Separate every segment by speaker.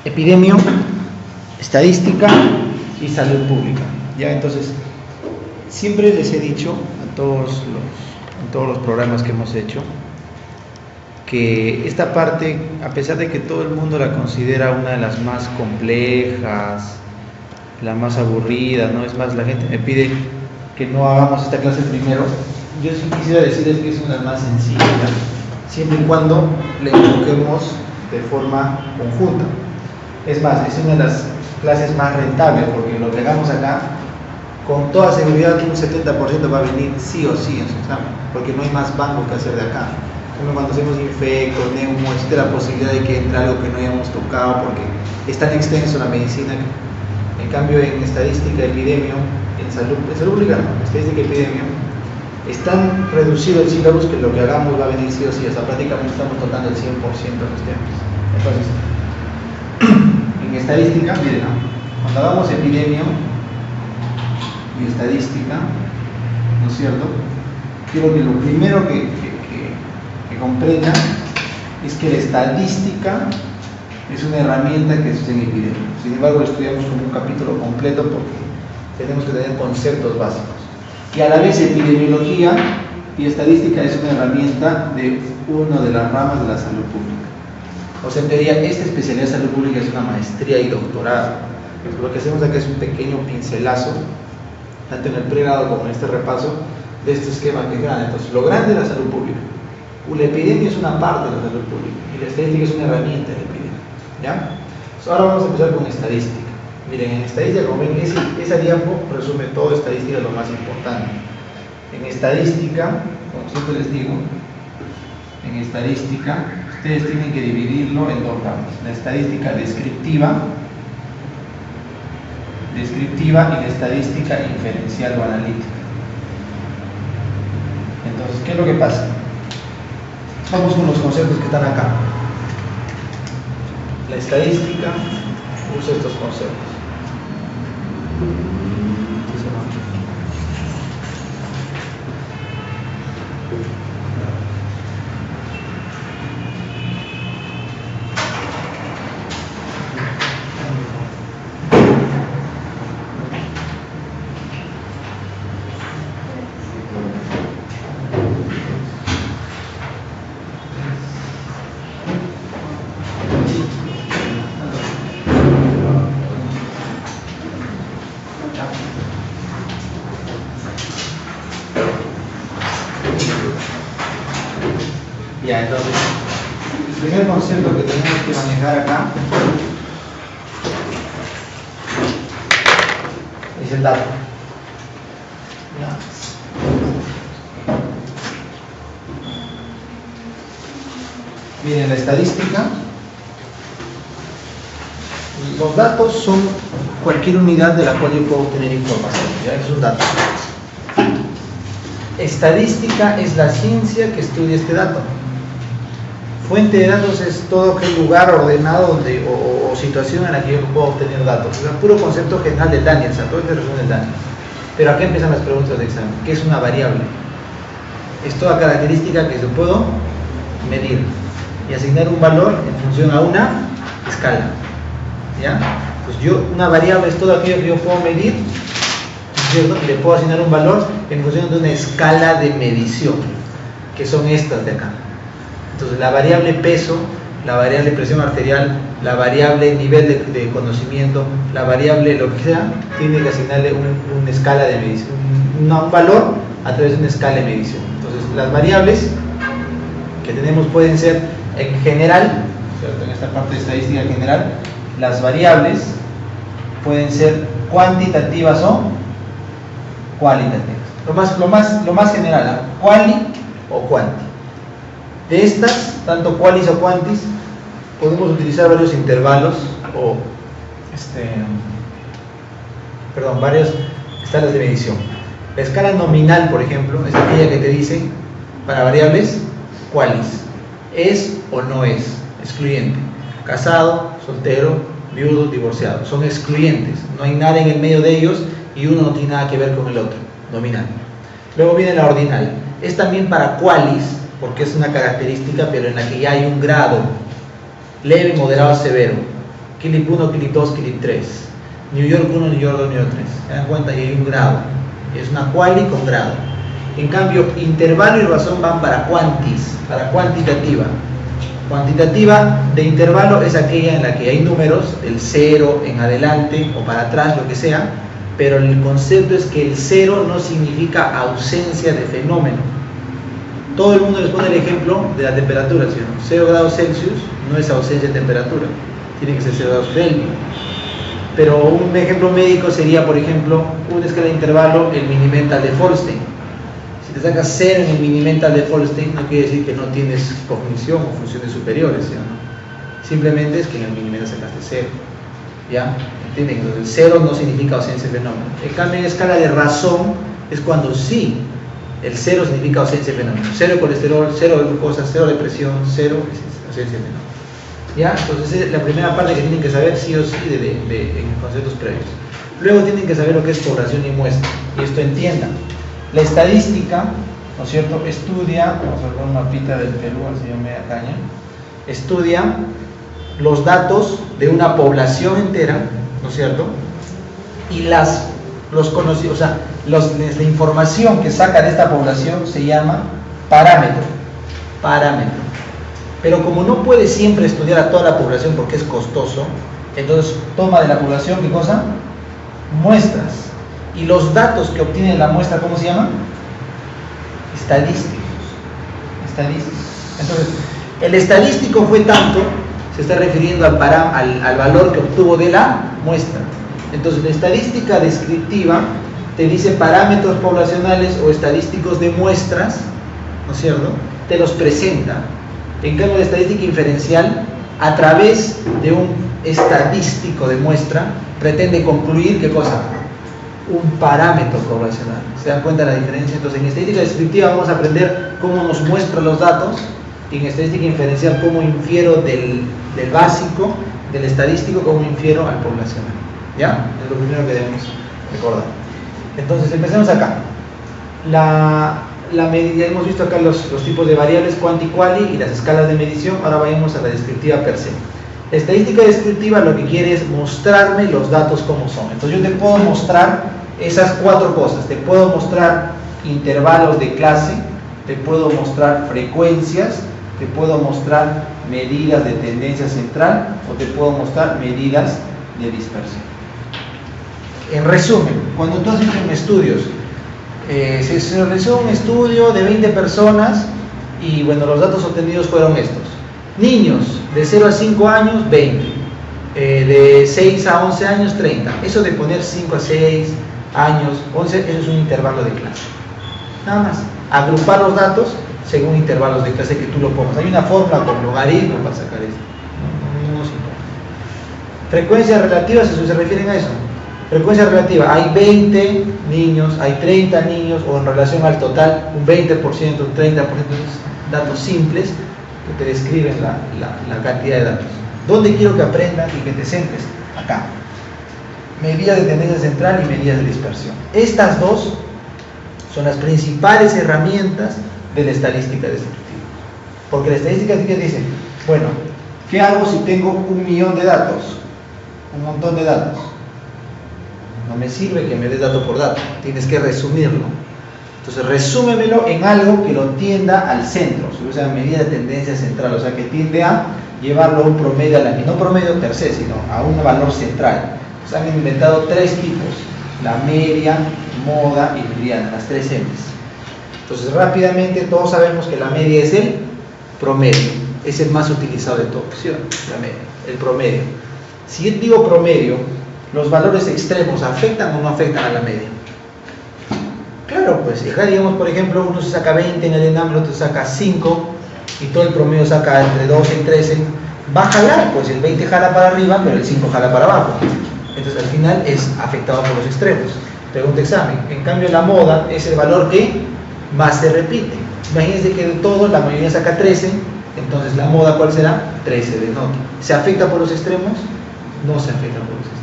Speaker 1: epidemio, estadística y salud pública. Ya, entonces, siempre les he dicho en todos los programas que hemos hecho que esta parte, a pesar de que todo el mundo la considera una de las más complejas, la más aburrida, ¿no? Es más, la gente me pide que no hagamos esta clase primero. Yo sí quisiera decirles que es una de las más sencillas, siempre y cuando le enfoquemos de forma conjunta. Es más, es una de las clases más rentables, porque lo que hagamos acá, con toda seguridad un 70% va a venir sí o sí en su examen, porque no hay más banco que hacer de acá. Como cuando hacemos infectos, neumo, existe la posibilidad de que entre algo que no hayamos tocado, porque es tan extenso la medicina. En cambio, en estadística, epidemia, en salud pública, no, estadística y epidemia, es tan reducido el sílabus que lo que hagamos va a venir sí o sí. O sea, prácticamente estamos tocando el 100% de los temas. Entonces, en estadística, miren, ¿no? Cuando hagamos epidemia y estadística, ¿no es cierto? Quiero que lo primero que comprendan es que la estadística es una herramienta que se usa en epidemia. Sin embargo, lo estudiamos como un capítulo completo porque tenemos que tener conceptos básicos. Y a la vez, epidemiología y estadística es una herramienta de una de las ramas de la salud pública. O sea, en teoría, esta especialidad de salud pública es una maestría y doctorado. Lo que hacemos acá es un pequeño pincelazo, tanto en el pregrado como en este repaso, de este esquema que es grande. Entonces, lo grande es la salud pública. La epidemia es una parte de la salud pública y la estadística es una herramienta de la epidemia. ¿Ya? Ahora vamos a empezar con estadística. Miren, en estadística, como ven, esa diapo resume todo estadística, lo más importante. En estadística, como siempre les digo, en estadística, ustedes tienen que dividirlo en dos ramas: la estadística descriptiva y la estadística inferencial o analítica. Entonces, ¿qué es lo que pasa? Vamos con los conceptos que están acá. La estadística usa estos conceptos. Ya, entonces, el primer concepto que tenemos que manejar acá es el dato. Ya. Miren, la estadística, los datos son cualquier unidad de la cual yo puedo obtener información. Ya, es un dato. Estadística es la ciencia que estudia este dato. Fuente de datos es todo aquel lugar ordenado o situación en la que yo puedo obtener datos. Es un puro concepto general del Daniels, todo este resumen del Daniels. Pero aquí empiezan las preguntas de examen. ¿Qué es una variable? Es toda característica que yo puedo medir y asignar un valor en función a una escala. ¿Ya? Pues una variable es todo aquello que yo puedo medir, ¿cierto? Y le puedo asignar un valor en función de una escala de medición, que son estas de acá. Entonces, la variable peso, la variable presión arterial, la variable nivel de conocimiento, la variable lo que sea, tiene que asignarle una escala de medición, un valor a través de una escala de medición. Entonces, las variables que tenemos pueden ser en general, ¿cierto? En esta parte de estadística en general, las variables pueden ser cuantitativas o cualitativas. Lo más general, ¿eh? Quali o quanti. De estas, tanto qualis o quantis, podemos utilizar varios intervalos o varias escalas de medición. La escala nominal, por ejemplo, es aquella que te dice para variables qualis, es o no es, excluyente. Casado, soltero, viudo, divorciado, son excluyentes, no hay nada en el medio de ellos y uno no tiene nada que ver con el otro, nominal. Luego viene la ordinal, es también para qualis, porque es una característica, pero en la que ya hay un grado leve, moderado, severo, clip 1, clip 2, clip 3, New York 1, New York 2, New York 3. Se dan cuenta, y hay un grado, es una quali con grado. En cambio, intervalo y razón van para quantis, para cuantitativa. Cuantitativa de intervalo es aquella en la que hay números, el 0 en adelante o para atrás, lo que sea, pero el concepto es que el 0 no significa ausencia de fenómeno. Todo el mundo les pone el ejemplo de la temperatura, ¿sí? 0 grados Celsius no es ausencia de temperatura, tiene que ser 0 grados Kelvin. Pero un ejemplo médico sería, por ejemplo, una escala de intervalo, el Minimental de Folstein. Si te sacas 0 en el Minimental de Folstein, no quiere decir que no tienes cognición o funciones superiores, ¿sí? Simplemente es que en el Minimental sacaste 0. ¿Ya? ¿Entienden? Entonces, el 0 no significa ausencia de fenómeno. En cambio, en escala de razón es cuando sí, el 0 significa ausencia de fenómeno. 0 de colesterol, 0 de glucosa, 0 de presión, 0 es ausencia de fenómeno. ¿Ya? Entonces, es la primera parte que tienen que saber sí o sí en conceptos previos. Luego tienen que saber lo que es población y muestra. Y esto entiendan. La estadística, ¿no es cierto?, estudia, vamos a ver un mapita del Perú, así yo me caña, estudia los datos de una población entera, ¿no es cierto? Y los conocidos, o sea, la información que saca de esta población se llama parámetro. Pero como no puede siempre estudiar a toda la población porque es costoso, entonces toma de la población, ¿qué cosa? Muestras. Y los datos que obtiene la muestra, ¿cómo se llaman? Estadísticos. Entonces, el estadístico fue tanto, se está refiriendo al valor que obtuvo de la muestra. Entonces, la estadística descriptiva te dice parámetros poblacionales o estadísticos de muestras, ¿no es cierto? Te los presenta. En cambio, la estadística inferencial, a través de un estadístico de muestra, pretende concluir, ¿qué cosa? Un parámetro poblacional. ¿Se dan cuenta de la diferencia? Entonces, en estadística descriptiva vamos a aprender cómo nos muestra los datos, y en estadística inferencial cómo infiero del básico, del estadístico, cómo infiero al poblacional. ¿Ya? Es lo primero que debemos recordar. Entonces, empecemos acá. Ya hemos visto acá los tipos de variables, quanti, quali y las escalas de medición. Ahora vayamos a la descriptiva per se. La estadística descriptiva lo que quiere es mostrarme los datos como son. Entonces yo te puedo mostrar esas 4 cosas. Te puedo mostrar intervalos de clase, te puedo mostrar frecuencias, te puedo mostrar medidas de tendencia central o te puedo mostrar medidas de dispersión. En resumen, cuando tú haces estudios, se realizó un estudio de 20 personas y bueno, los datos obtenidos fueron estos. Niños de 0 a 5 años, 20. De 6 a 11 años, 30. Eso de poner 5 a 6 años, 11, eso es un intervalo de clase. Nada más. Agrupar los datos según intervalos de clase que tú lo pongas. Hay una fórmula con logaritmo para sacar esto. No nos importa. Frecuencias relativas, se refieren a eso. Frecuencia relativa, hay 20 niños, hay 30 niños, o en relación al total, un 20%, un 30%, datos simples que te describen la cantidad de datos. ¿Dónde quiero que aprendas y que te centres? Acá. Medidas de tendencia central y medidas de dispersión. Estas dos son las principales herramientas de la estadística descriptiva. Porque la estadística descriptiva dice, bueno, ¿qué hago si tengo 1.000.000 de datos? Un montón de datos. No me sirve que me des dato por dato, tienes que resumirlo. Entonces, resúmemelo en algo que lo tienda al centro, o sea, medida de tendencia central, o sea, que tiende a llevarlo a un promedio, no promedio per se, sino a un valor central. Entonces, han inventado 3 tipos, la media, moda y mediana, las 3 M's. Entonces, rápidamente todos sabemos que la media es el promedio, es el más utilizado de todos, ¿sí? La media, el promedio. Si yo digo promedio, ¿los valores extremos afectan o no afectan a la media? Claro, pues acá digamos, por ejemplo, uno se saca 20 en el ENAM, el otro saca 5 y todo el promedio saca entre 12 y 13, va a jalar, pues el 20 jala para arriba, pero el 5 jala para abajo. Entonces al final es afectado por los extremos. Pregunta examen. En cambio la moda es el valor que más se repite. Imagínense que de todos la mayoría saca 13, entonces la moda ¿cuál será? 13 de nota. ¿Se afecta por los extremos? No se afecta por los extremos.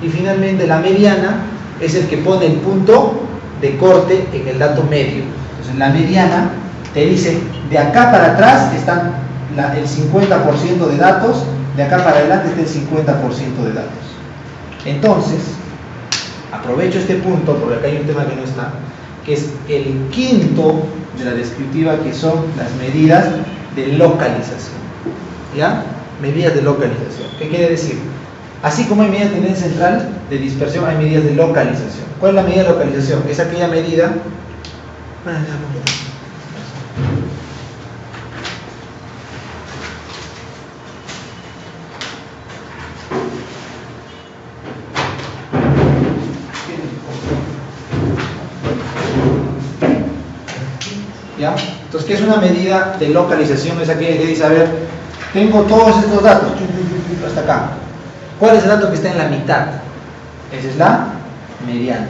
Speaker 1: Y finalmente la mediana es el que pone el punto de corte en el dato medio. Entonces la mediana te dice, de acá para atrás están el 50% de datos, de acá para adelante está el 50% de datos. Entonces, aprovecho este punto, porque acá hay un tema que no está, que es el quinto de la descriptiva, que son las medidas de localización. ¿Ya? Medidas de localización. ¿Qué quiere decir? Así como hay medidas de tendencia central de dispersión, hay medidas de localización. ¿Cuál es la medida de localización? Es aquella medida... ¿Ya? Entonces, ¿qué es una medida de localización? Es aquella que dice, a ver, tengo todos estos datos, hasta acá. ¿Cuál es el dato que está en la mitad? Esa es la mediana,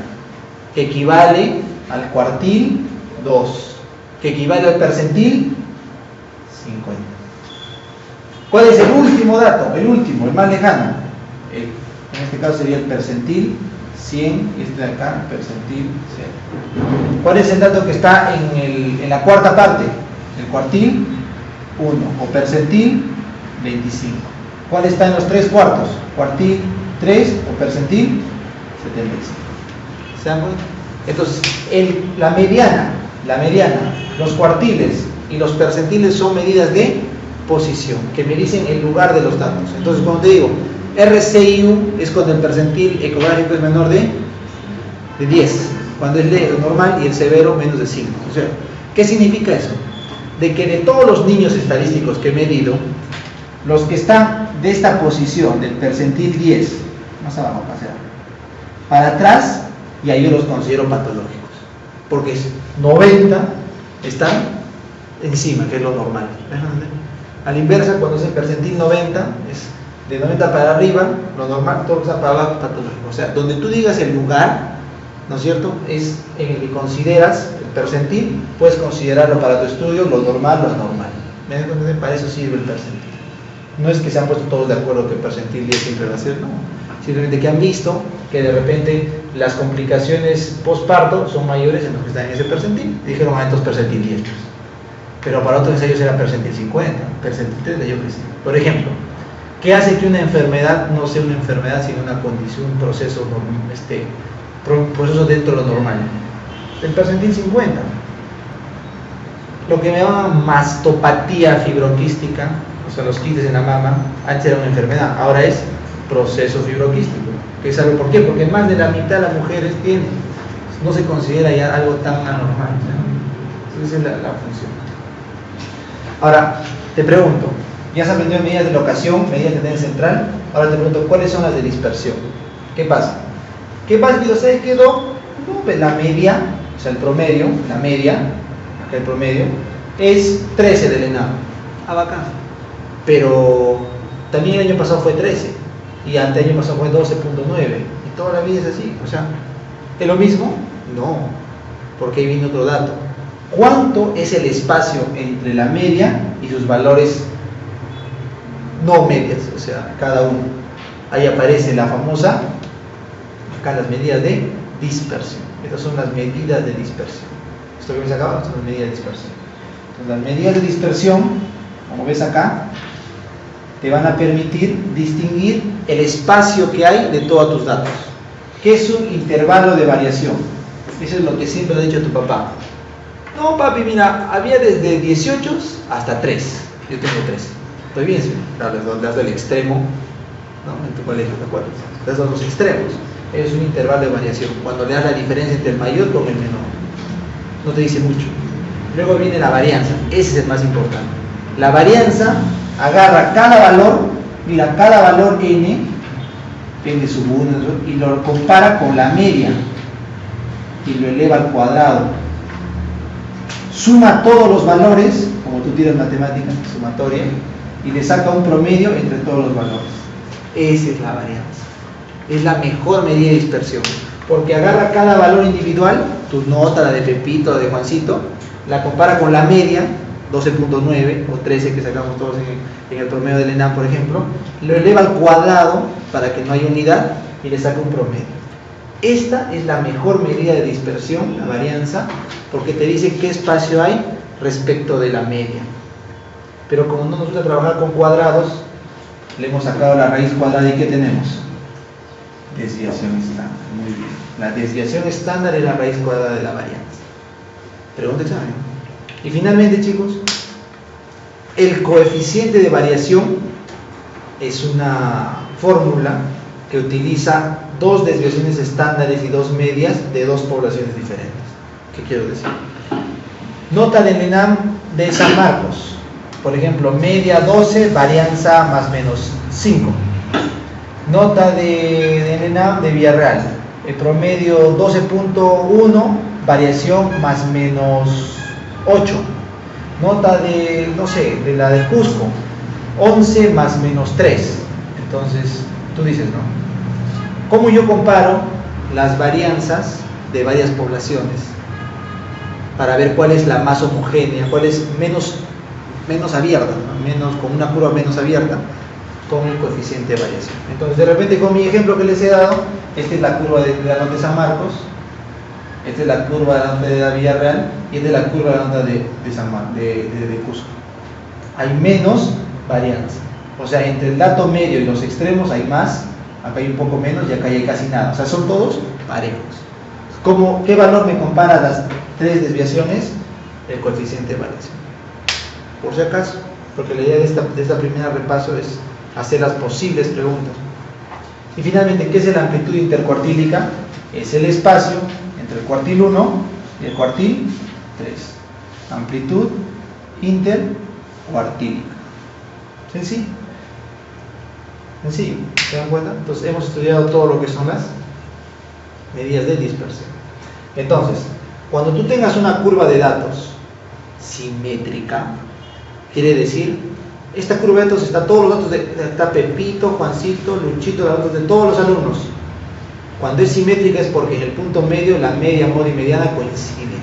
Speaker 1: que equivale al cuartil 2, que equivale al percentil 50. ¿Cuál es el último dato? El último, el más lejano. En este caso sería el percentil 100, y este de acá, el percentil 0. ¿Cuál es el dato que está en la cuarta parte? El cuartil 1 o percentil 25. ¿Cuál está en los 3/4? Cuartil 3 o percentil 75. ¿Se dan cuenta? Entonces, la mediana, los cuartiles y los percentiles son medidas de posición, que me dicen el lugar de los datos. Entonces, cuando te digo RCIU es cuando el percentil ecográfico es menor de 10, cuando es normal y el severo menos de 5. O sea, ¿qué significa eso? De que de todos los niños estadísticos que he medido, los que están de esta posición, del percentil 10, más abajo, para atrás, y ahí yo los considero patológicos, porque 90 están encima, que es lo normal. A la inversa, cuando es el percentil 90, es de 90 para arriba, lo normal, todo está para abajo, patológico. O sea, donde tú digas el lugar, ¿no es cierto?, es en el que consideras el percentil, puedes considerarlo para tu estudio, lo normal, lo anormal. ¿Me entiendes? Para eso sirve el percentil. No es que se han puesto todos de acuerdo que el percentil 10 siempre va a ser, no. Simplemente que han visto que de repente las complicaciones postparto son mayores en los que están en ese percentil. Dijeron, entonces percentil 10. Pero para otros ensayos era percentil 50, percentil 30, yo qué sé. Por ejemplo, ¿qué hace que una enfermedad no sea una enfermedad, sino una condición, un proceso, proceso dentro de lo normal? El percentil 50. Lo que me llaman mastopatía fibroquística, o sea, los quistes en la mama, antes era una enfermedad, ahora es proceso fibroquístico. ¿Qué sabe por qué? Porque más de la mitad de las mujeres tienen. No se considera ya algo tan anormal, ¿no? Esa es la función. Ahora, te pregunto, ya has aprendido medidas de locación, medidas de tendencia central, ahora te pregunto, ¿cuáles son las de dispersión? ¿Qué pasa? ¿Qué pasa? Digo, ¿sabes qué? La media, o sea, el promedio, la media, acá el promedio, es 13 del ENAM. Ah, bacán. Pero también el año pasado fue 13, y ante el año pasado fue 12.9, y toda la vida es así. O sea, ¿es lo mismo? No, porque ahí viene otro dato. ¿Cuánto es el espacio entre la media y sus valores no medias? O sea, cada uno. Ahí aparece la famosa, acá las medidas de dispersión. Estas son las medidas de dispersión. Esto que ves acá son las medidas de dispersión. Entonces, las medidas de dispersión, como ves acá, te van a permitir distinguir el espacio que hay de todos tus datos. ¿Qué es un intervalo de variación? Eso es lo que siempre le he dicho a tu papá. No, papi, mira, había desde 18 hasta 3. Yo tengo 3. Estoy bien, sí. Le das del extremo, ¿no? En tu colegio, ¿te acuerdas? Le das los extremos. Es un intervalo de variación. Cuando le das la diferencia entre el mayor con el menor. No te dice mucho. Luego viene la varianza. Ese es el más importante. La varianza agarra cada valor, mira, cada valor n sub 1, y lo compara con la media y lo eleva al cuadrado. Suma todos los valores, como tú tienes matemáticas, sumatoria, y le saca un promedio entre todos los valores. Esa es la varianza. Es la mejor medida de dispersión, porque agarra cada valor individual, tu nota, la de Pepito, la de Juancito, la compara con la media, 12.9 o 13 que sacamos todos en el promedio del ENAM, por ejemplo, lo eleva al cuadrado para que no haya unidad y le saca un promedio. Esta es la mejor medida de dispersión, la varianza, porque te dice qué espacio hay respecto de la media. pero como no nos gusta trabajar con cuadrados, le hemos sacado la raíz cuadrada. ¿Y qué tenemos? Desviación estándar. Muy bien. La desviación estándar es la raíz cuadrada de la varianza. Pregunta examen. Y finalmente, chicos, el coeficiente de variación es una fórmula que utiliza dos desviaciones estándares y dos medias de dos poblaciones diferentes. ¿Qué quiero decir? Nota del ENAM de San Marcos. Por ejemplo, media 12, varianza más menos 5. Nota del ENAM de Villarreal. El promedio 12.1, variación más menos 8. Nota de, no sé, de la de Cusco, 11 más menos 3. Entonces, tú dices, ¿no? ¿Cómo yo comparo las varianzas de varias poblaciones para ver cuál es la más homogénea, cuál es menos abierta, ¿no? Menos, con una curva menos abierta, con el coeficiente de variación? Entonces, de repente, con mi ejemplo que les he dado, esta es la curva de la nota de San Marcos, esta es la curva de la nota de la Villarreal y esta es la curva de la nota de Cusco. Hay menos varianza, o sea, entre el dato medio y los extremos hay más, acá hay un poco menos y acá hay casi nada, o sea, son todos parejos. ¿Qué valor me compara las tres desviaciones? El coeficiente de variación. Por si acaso, porque la idea de esta primera repaso es hacer las posibles preguntas. Y finalmente, ¿qué es la amplitud intercuartílica? Es el espacio entre el cuartil 1 y el cuartil 3. Amplitud intercuartílica. Sencillo. Sencillo, ¿se dan cuenta? Entonces hemos estudiado todo lo que son las medidas de dispersión. Entonces, cuando tú tengas una curva de datos simétrica, quiere decir, esta curva de datos está todos los datos está Pepito, Juancito, Luchito, los datos de todos los alumnos. Cuando es simétrica es porque en el punto medio la media, moda y mediana coinciden.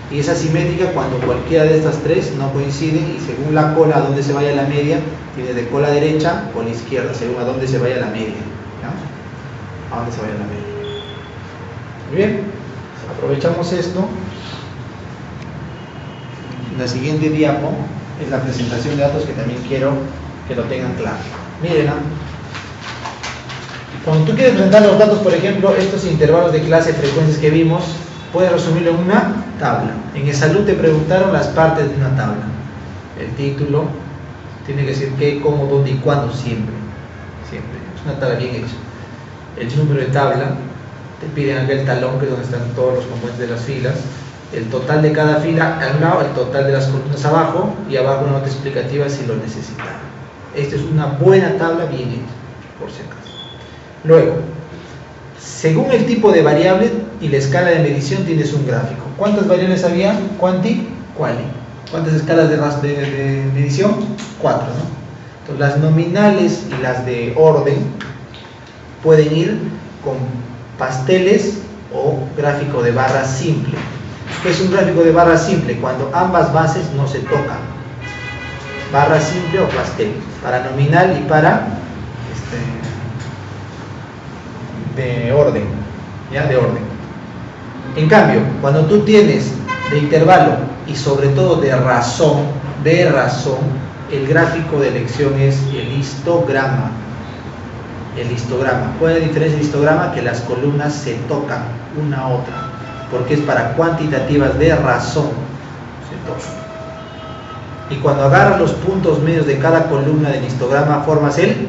Speaker 1: Y es asimétrica cuando cualquiera de estas tres no coinciden y según la cola a donde se vaya la media, tiene de cola derecha o cola izquierda, según a dónde se vaya la media. ¿Ya? A dónde se vaya la media. Muy bien, aprovechamos esto. La siguiente diapo es la presentación de datos que también quiero que lo tengan claro. Miren, cuando tú quieres presentar los datos, por ejemplo, estos intervalos de clase, frecuencias que vimos, puedes resumirlo en una tabla. En Salud te preguntaron las partes de una tabla. El título tiene que decir qué, cómo, dónde y cuándo, siempre. Siempre. Es una tabla bien hecha. El número de tabla, te piden acá el talón, que es donde están todos los componentes de las filas. El total de cada fila a un lado, el total de las columnas abajo, y abajo una nota explicativa si lo necesitan. Esta es una buena tabla bien hecha, por si acaso. Luego, según el tipo de variable y la escala de medición tienes un gráfico. ¿Cuántas variables había? Quanti, quali. ¿Cuántas escalas de medición? 4, ¿no? Entonces las nominales y las de orden pueden ir con pasteles o gráfico de barra simple. ¿Qué es un gráfico de barra simple? Cuando ambas bases no se tocan. Barra simple o pastel. Para nominal y para de orden. ¿Ya? De orden. En cambio, cuando tú tienes de intervalo y sobre todo de razón, el gráfico de elección es el histograma. El histograma. ¿Cuál es la diferencia del histograma? Que las columnas se tocan una a otra, porque es para cuantitativas de razón. Se tocan. Y cuando agarras los puntos medios de cada columna del histograma, formas el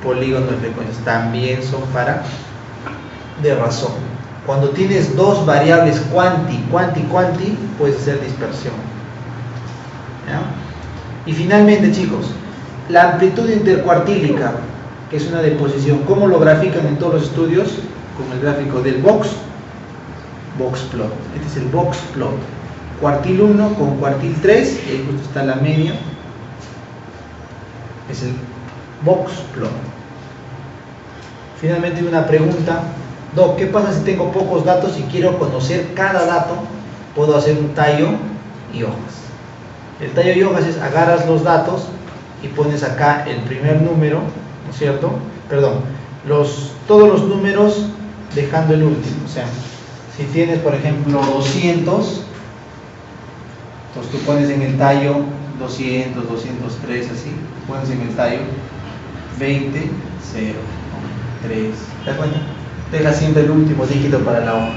Speaker 1: polígono de frecuencias. También son para de razón. Cuando tienes dos variables quanti, puedes hacer dispersión. ¿Ya? Y finalmente, chicos, la amplitud intercuartílica, que es una deposición, ¿cómo lo grafican en todos los estudios? Con el gráfico del box plot. Este es el box plot. Cuartil 1 con cuartil 3, y ahí justo está la media. Es el box plot. Finalmente una pregunta. Doc, ¿qué pasa si tengo pocos datos y quiero conocer cada dato? Puedo hacer un tallo y hojas. El tallo y hojas es agarras los datos y pones acá el primer número, ¿no es cierto? Perdón, todos los números dejando el último. O sea, si tienes por ejemplo 200, entonces tú pones en el tallo 200, 203, así, pónganse en el tallo, 20, 0, 3, ¿te das cuenta? Deja siempre el último dígito para la hoja.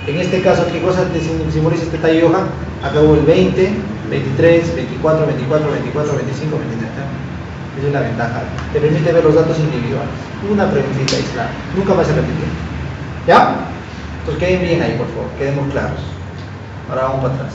Speaker 1: En este caso, ¿qué cosa te simboliza este tallo de hoja? Acabó el 20, 23, 24, 24, 24, 25, 23. Esa es la ventaja. Te permite ver los datos individuales. Una preguntita aislada. Nunca más se repite. ¿Ya? Entonces queden bien ahí, por favor. Quedemos claros. Ahora vamos para atrás.